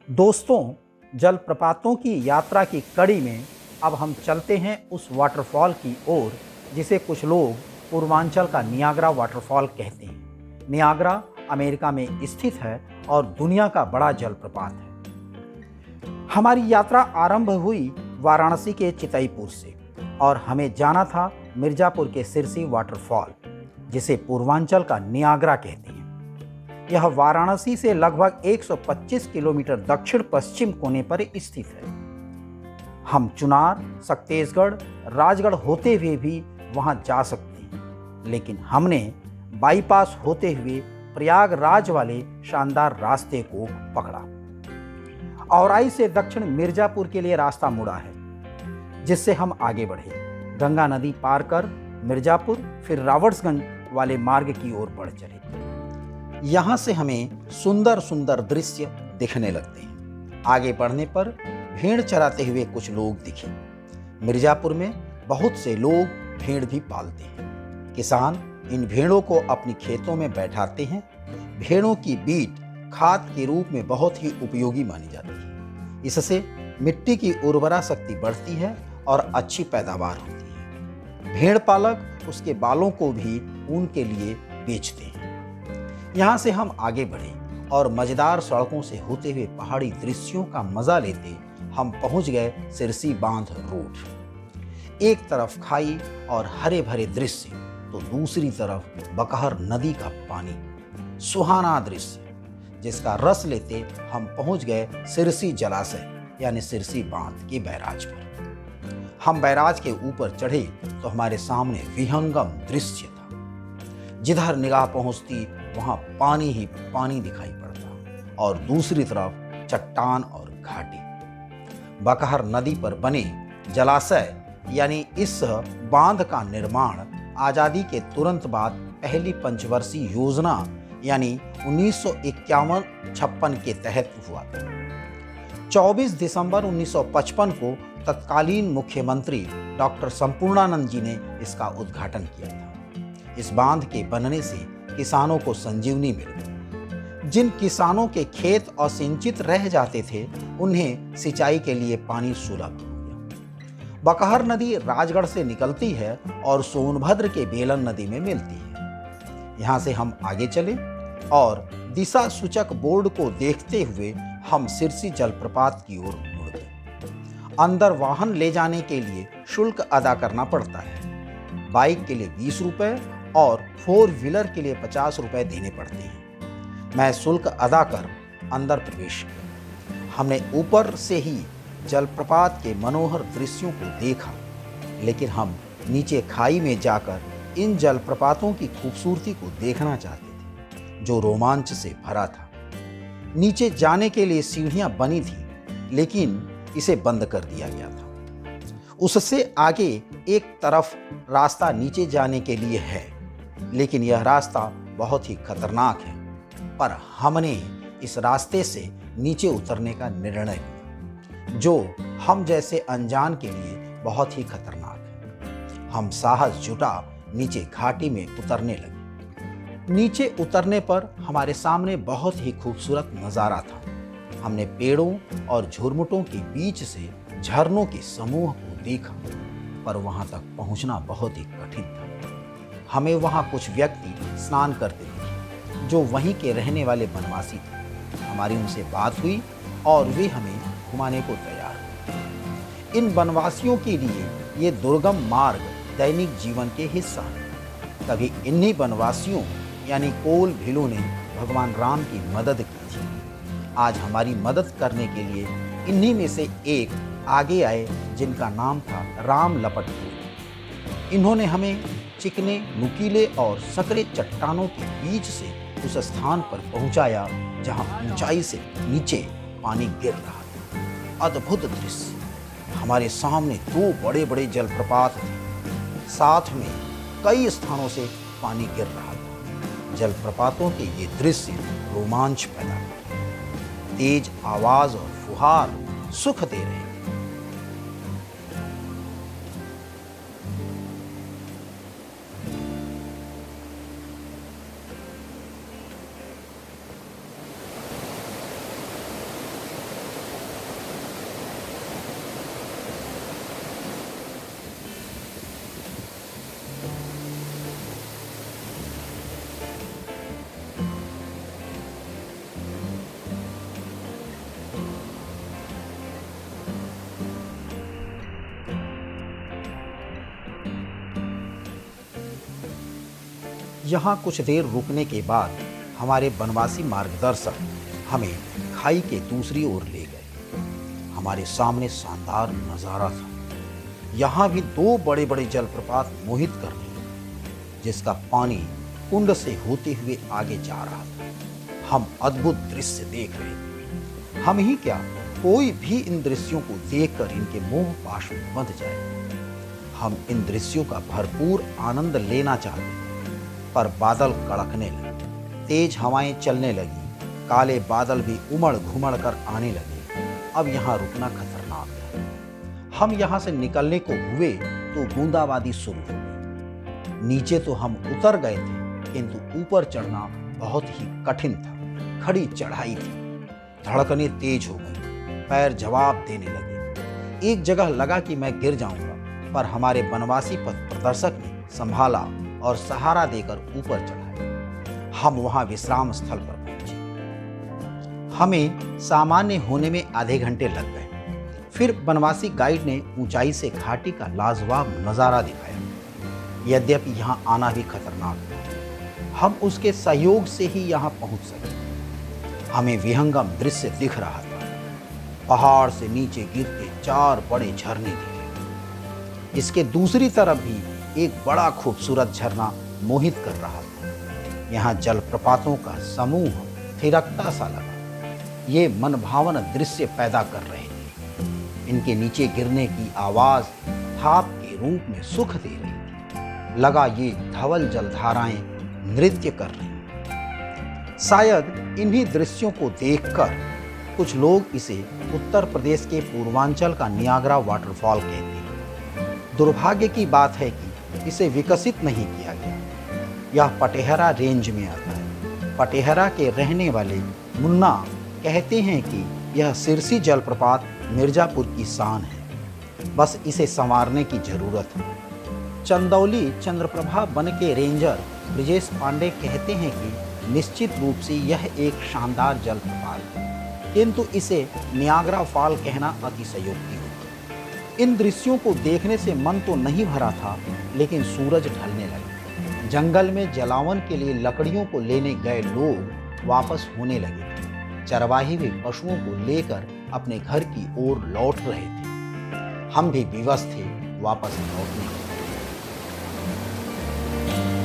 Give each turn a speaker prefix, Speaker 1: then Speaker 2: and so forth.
Speaker 1: दोस्तों, जलप्रपातों की यात्रा की कड़ी में अब हम चलते हैं उस वाटरफॉल की ओर जिसे कुछ लोग पूर्वांचल का नियाग्रा वाटरफॉल कहते हैं। नियाग्रा अमेरिका में स्थित है और दुनिया का बड़ा जलप्रपात है। हमारी यात्रा आरंभ हुई वाराणसी के चितईपुर से और हमें जाना था मिर्जापुर के सिरसी वाटरफॉल, जिसे पूर्वांचल का नियाग्रा कहते हैं। यह वाराणसी से लगभग 125 किलोमीटर दक्षिण पश्चिम कोने पर स्थित है। हम चुनार, सक्तेशगढ़, राजगढ़ होते हुए भी वहां जा सकते हैं, लेकिन हमने बाईपास होते हुए प्रयागराज वाले शानदार रास्ते को पकड़ा। औराई से दक्षिण मिर्जापुर के लिए रास्ता मुड़ा है, जिससे हम आगे बढ़े। गंगा नदी पार कर मिर्जापुर, फिर रावर्ट्सगंज वाले मार्ग की ओर बढ़ चले। यहाँ से हमें सुंदर सुंदर दृश्य दिखने लगते हैं। आगे बढ़ने पर भेड़ चराते हुए कुछ लोग दिखे। मिर्जापुर में बहुत से लोग भेड़ भी पालते हैं। किसान इन भेड़ों को अपनी खेतों में बैठाते हैं। भेड़ों की बीट खाद के रूप में बहुत ही उपयोगी मानी जाती है। इससे मिट्टी की उर्वरा शक्ति बढ़ती है और अच्छी पैदावार होती है। भेड़ पालक उसके बालों को भी ऊन के लिए बेचते हैं। यहाँ से हम आगे बढ़े और मजेदार सड़कों से होते हुए पहाड़ी दृश्यों का मजा लेते हम पहुंच गए सिरसी बांध रोड। एक तरफ खाई और हरे भरे दृश्य, तो दूसरी तरफ बकहर नदी का पानी। सुहाना दृश्य जिसका रस लेते हम पहुंच गए सिरसी जलाशय यानी सिरसी बांध के बैराज पर। हम बैराज के ऊपर चढ़े तो हमारे सामने विहंगम दृश्य था। जिधर निगाह पहुंचती वहां पानी ही पानी दिखाई पड़ता और दूसरी तरफ चट्टान और घाटी। बकहर नदी पर बने जलाशय यानी इस बांध का निर्माण आजादी के तुरंत बाद पहली पंचवर्षीय योजना यानी 1951-56 के तहत हुआ था। 24 दिसंबर 1955 को तत्कालीन मुख्यमंत्री डॉक्टर संपूर्णानंद जी ने इसका उद्घाटन किया था। इस बांध के बनने से किसानों को संजीवनी मिली। जिन किसानों के खेत असिंचित रह जाते थे, उन्हें सिंचाई के लिए पानी सुलभ हो गया। बकहर नदी राजगढ़ से निकलती है और सोनभद्र के बेलन नदी में मिलती है। यहाँ से हम आगे चले और दिशा सूचक बोर्ड को देखते हुए हम सिरसी जलप्रपात की ओर मुड़ गए। अंदर वाहन ले जाने के लिए शुल्क अदा करना पड़ता है। बाइक के लिए 20 रुपए और 4 व्हीलर के लिए 50 रुपए देने पड़ते हैं। मैं शुल्क अदा कर अंदर प्रवेश किया। हमने ऊपर से ही जलप्रपात के मनोहर दृश्यों को देखा, लेकिन हम नीचे खाई में जाकर इन जलप्रपातों की खूबसूरती को देखना चाहते थे, जो रोमांच से भरा था। नीचे जाने के लिए सीढ़ियां बनी थी, लेकिन इसे बंद कर दिया गया था। उससे आगे एक तरफ रास्ता नीचे जाने के लिए है, लेकिन यह रास्ता बहुत ही खतरनाक है। पर हमने इस रास्ते से नीचे उतरने का निर्णय लिया, जो हम जैसे अनजान के लिए बहुत ही खतरनाक है। हम साहस जुटा नीचे घाटी में उतरने लगे। नीचे उतरने पर हमारे सामने बहुत ही खूबसूरत नज़ारा था। हमने पेड़ों और झुरमुटों के बीच से झरनों के समूह को देखा, पर वहां तक पहुंचना बहुत ही कठिन था। हमें वहां कुछ व्यक्ति स्नान करते दिखे, जो वहीं के रहने वाले बनवासी थे। हमारी उनसे बात हुई और वे हमें घुमाने को तैयार हुए। इन बनवासियों के लिए ये दुर्गम मार्ग दैनिक जीवन के हिस्सा है। तभी इन्हीं बनवासियों यानी कोल भीलों ने भगवान राम की मदद की थी। आज हमारी मदद करने के लिए इन्हीं में से एक आगे आए, जिनका नाम था राम लपटपुर। इन्होंने हमें चिकने, नुकीले और सकरे चट्टानों के बीच से उस स्थान पर पहुंचाया जहां ऊंचाई से नीचे पानी गिर रहा था। अद्भुत दृश्य। हमारे सामने 2 बड़े बड़े जलप्रपात थे। साथ में कई स्थानों से पानी गिर रहा था। जलप्रपातों के ये दृश्य रोमांच पैदा करते हैं। तेज आवाज और फुहार सुख दे रहे हैं। यहाँ कुछ देर रुकने के बाद हमारे बनवासी मार्गदर्शक हमें खाई के दूसरी ओर ले गए। हमारे सामने शानदार नज़ारा था। यहाँ भी दो बड़े बड़े जलप्रपात मोहित कर रहे थे, जिसका पानी कुंड से होते हुए आगे जा रहा था। हम अद्भुत दृश्य देख रहे थे। हम ही क्या, कोई भी इन दृश्यों को देखकर इनके मोह पाश में बंध जाए। हम इन दृश्यों का भरपूर आनंद लेना चाहते थे, पर बादल कड़कने लगे, तेज हवाएं चलने लगी, काले बादल भी उमड़ घुमड़ कर आने लगे। अब यहाँ रुकना खतरनाक था। हम यहाँ से निकलने को हुए तो बूंदाबांदी शुरू हो गई। नीचे तो हम उतर गए थे, किंतु ऊपर चढ़ना बहुत ही कठिन था। खड़ी चढ़ाई थी, धड़कनें तेज हो गई, पैर जवाब देने लगे। एक जगह लगा कि मैं गिर जाऊंगा, पर हमारे बनवासी पथ प्रदर्शक ने संभाला और सहारा देकर ऊपर चढ़ाए। हम वहां विश्राम स्थल पर पहुंचे। हमें सामान्य होने में आधे घंटे लग गए। फिर बनवासी गाइड ने ऊंचाई से घाटी का लाजवाब नज़ारा दिखाया। यद्यपि यहाँ आना भी खतरनाक था, हम उसके सहयोग से ही यहाँ पहुँच सके। हमें विहंगम दृश्य दिख रहा था। पहाड़ से नीचे गिरते 4 बड़े झरने दिखे। इसके दूसरी तरफ भी एक बड़ा खूबसूरत झरना मोहित कर रहा था। यहाँ जलप्रपातों का समूह थिरकता सा लगा। ये मनभावन दृश्य पैदा कर रहे थे। इनके नीचे गिरने की आवाज थाप के रूप में सुख दे रही थी। लगा ये धवल जलधाराएं नृत्य कर रही हैं। शायद इन्हीं दृश्यों को देखकर कुछ लोग इसे उत्तर प्रदेश के पूर्वांचल का नियाग्रा वाटरफॉल कहते हैं। दुर्भाग्य की बात है कि इसे विकसित नहीं किया गया। यह पटेहरा रेंज में आता है। पटेहरा के रहने वाले मुन्ना कहते हैं कि यह सिरसी जलप्रपात मिर्जापुर की शान है, बस इसे संवारने की जरूरत है। चंदौली चंद्रप्रभा वन के रेंजर ब्रिजेश पांडे कहते हैं कि निश्चित रूप से यह एक शानदार जलप्रपात है, किंतु इसे नियाग्रा फॉल कहना अतिशयोक्ति होगी। इन दृश्यों को देखने से मन तो नहीं भरा था, लेकिन सूरज ढलने लगा। जंगल में जलावन के लिए लकड़ियों को लेने गए लोग वापस होने लगे। चरवाही भी पशुओं को लेकर अपने घर की ओर लौट रहे थे। हम भी विवश थे वापस लौटने के लिए।